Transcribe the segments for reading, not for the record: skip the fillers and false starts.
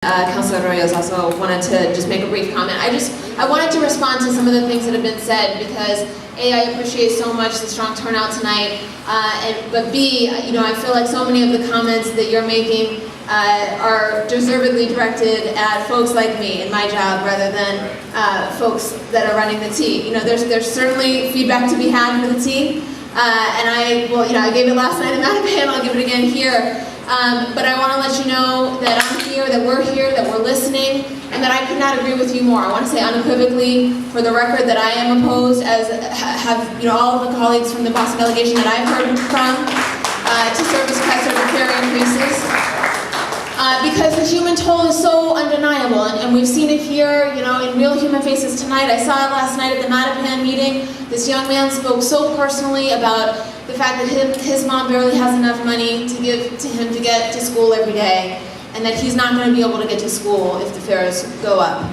Councilor Arroyo's also wanted to just make a brief comment. I wanted to respond to some of the things that have been said because A, I appreciate so much the strong turnout tonight, but B, I feel like so many of the comments that you're making are deservedly directed at folks like me in my job rather than folks that are running the T. There's certainly feedback to be had for the T, and I gave it last night in Mattapan, I'll give it again here. But I want to let you know that I'm here, that we're listening, and that I could not agree with you more. I want to say unequivocally, for the record, that I am opposed, as have all of the colleagues from the Boston delegation that I've heard from, to service cuts or to fare increases. Because the human toll is so undeniable, and we've seen it here, in real human faces tonight. I saw it last night at the Mattapan meeting. This young man spoke so personally about the fact that his mom barely has enough money to give to him to get to school every day, and that he's not going to be able to get to school if the fares go up.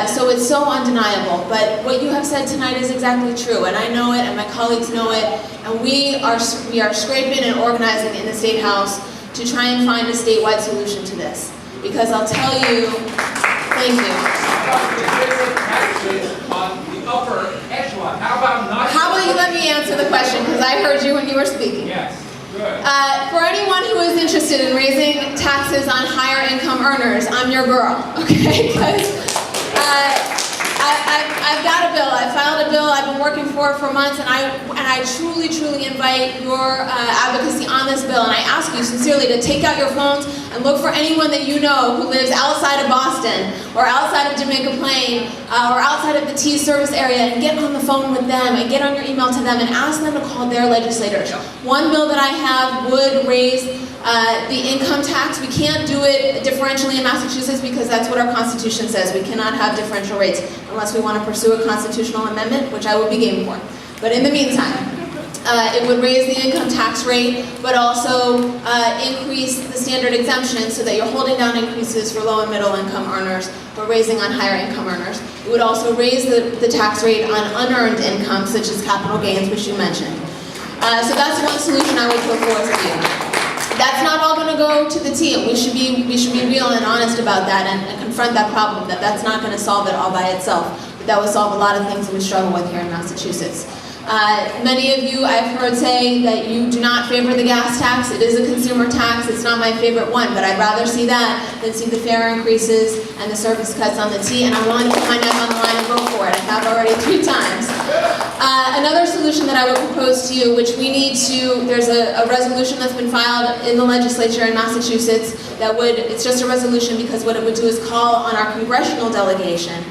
So it's so undeniable, but what you have said tonight is exactly true, and I know it, and my colleagues know it, and we are scraping and organizing in the State House to try and find a statewide solution to this. Because I'll tell you, thank you. How about you let me answer the question, because I heard you when you were speaking. Yes, good. For anyone who is interested in raising taxes on higher income earners, I'm your girl, okay? Because I've got a bill. I filed a bill I've been working for months, and I truly invite your advocacy on this bill, and I ask you sincerely to take out your phones and look for anyone that you know who lives outside of Boston or outside of Jamaica Plain or outside of the T service area, and get on the phone with them and get on your email to them and ask them to call their legislators. One bill that I have would raise the income tax. We can't do it differentially in Massachusetts because that's what our Constitution says. We cannot have differential rates unless we want to pursue a constitutional amendment, which I would be game for. But in the meantime, it would raise the income tax rate, but also increase the standard exemption so that you're holding down increases for low and middle income earners, but raising on higher income earners. It would also raise the tax rate on unearned income, such as capital gains, which you mentioned. So that's one solution I would put forth to you. That's not all going to go to the T, and we should be real and honest about that and confront that problem, that's not going to solve it all by itself. But that would solve a lot of things that we struggle with here in Massachusetts. Many of you I've heard say that you do not favor the gas tax. It is a consumer tax. It's not my favorite one, but I'd rather see that than see the fare increases and the service cuts on the T, and I'm willing to put my neck on the line and vote for it. I have already 3 times. Another solution that I would propose to you, which we need to, there's a resolution that's been filed in the legislature in Massachusetts it's just a resolution because what it would do is call on our congressional delegation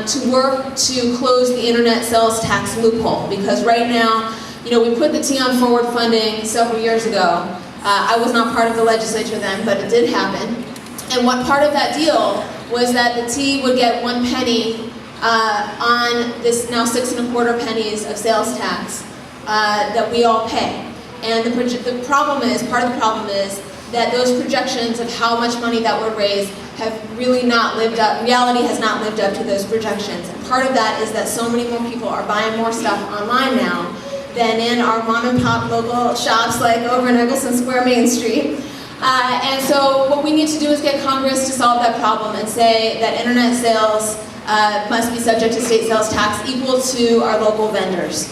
to work to close the internet sales tax loophole, because right now, we put the T on forward funding several years ago. I was not part of the legislature then, but it did happen. And what part of that deal was that the T would get 1 penny on this now 6 1/4 pennies of sales tax that we all pay. And the problem is, part of the problem is that those projections of how much money that would raise have really not lived up, reality has not lived up to those projections. And part of that is that so many more people are buying more stuff online now than in our mom and pop local shops like over in Eggleston Square, Main Street. And so what we need to do is get Congress to solve that problem and say that internet sales must be subject to state sales tax equal to our local vendors.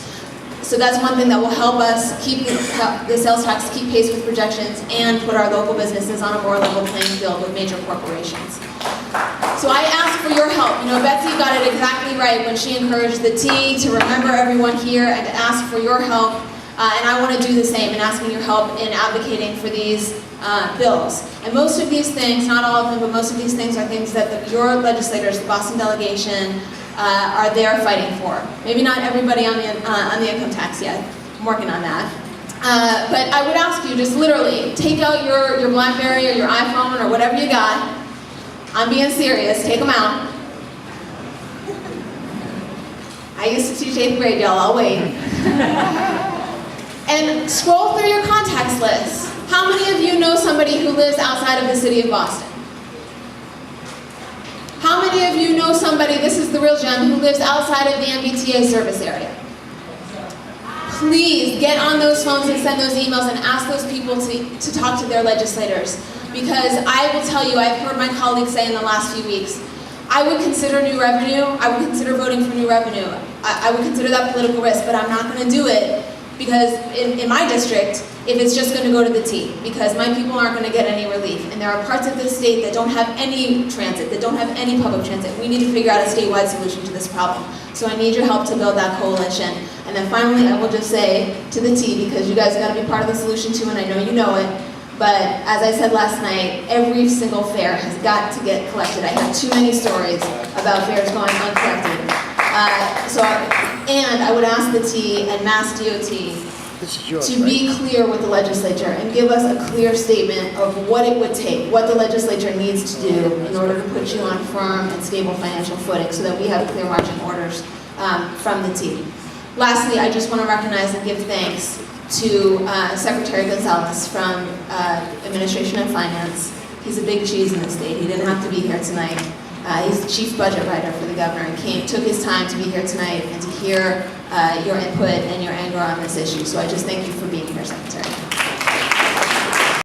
So that's one thing that will help us keep the sales tax keep pace with projections and put our local businesses on a more level playing field with major corporations. So I ask for your help. Betsy got it exactly right when she encouraged the T to remember everyone here and to ask for your help. And I want to do the same in asking your help in advocating for these bills. And most of these things, not all of them, but most of these things are things that your legislators, the Boston delegation, are there fighting for. Maybe not everybody on the income tax yet. I'm working on that. But I would ask you, just literally, take out your BlackBerry or your iPhone or whatever you got. I'm being serious. Take them out. I used to teach 8th grade, y'all. I'll wait. And scroll through your contacts list. How many of you know somebody who lives outside of the city of Boston? How many of you know somebody, this is the real gem, who lives outside of the MBTA service area? Please get on those phones and send those emails and ask those people to talk to their legislators. because I will tell you, I've heard my colleagues say in the last few weeks, I would consider new revenue, I would consider voting for new revenue, I would consider that political risk, but I'm not going to do it because in my district, if it's just going to go to the T, because my people aren't going to get any relief. And there are parts of this state that don't have any transit, that don't have any public transit. We need to figure out a statewide solution to this problem. So I need your help to build that coalition. And then finally, I will just say to the T, because you guys got to be part of the solution too, and I know you know it, but as I said last night, every single fare has got to get collected. I have too many stories about fares going uncollected. And I would ask the T and Mass DOT to be clear with the legislature and give us a clear statement of what it would take, what the legislature needs to do in order to put you on firm and stable financial footing so that we have clear marching orders from the T. Lastly, I just want to recognize and give thanks to Secretary Gonzalez from Administration and Finance. He's a big cheese in the state. He didn't have to be here tonight. He's the chief budget writer for the governor and took his time to be here tonight and to hear your input and your anger on this issue. So I just thank you for being here, Secretary.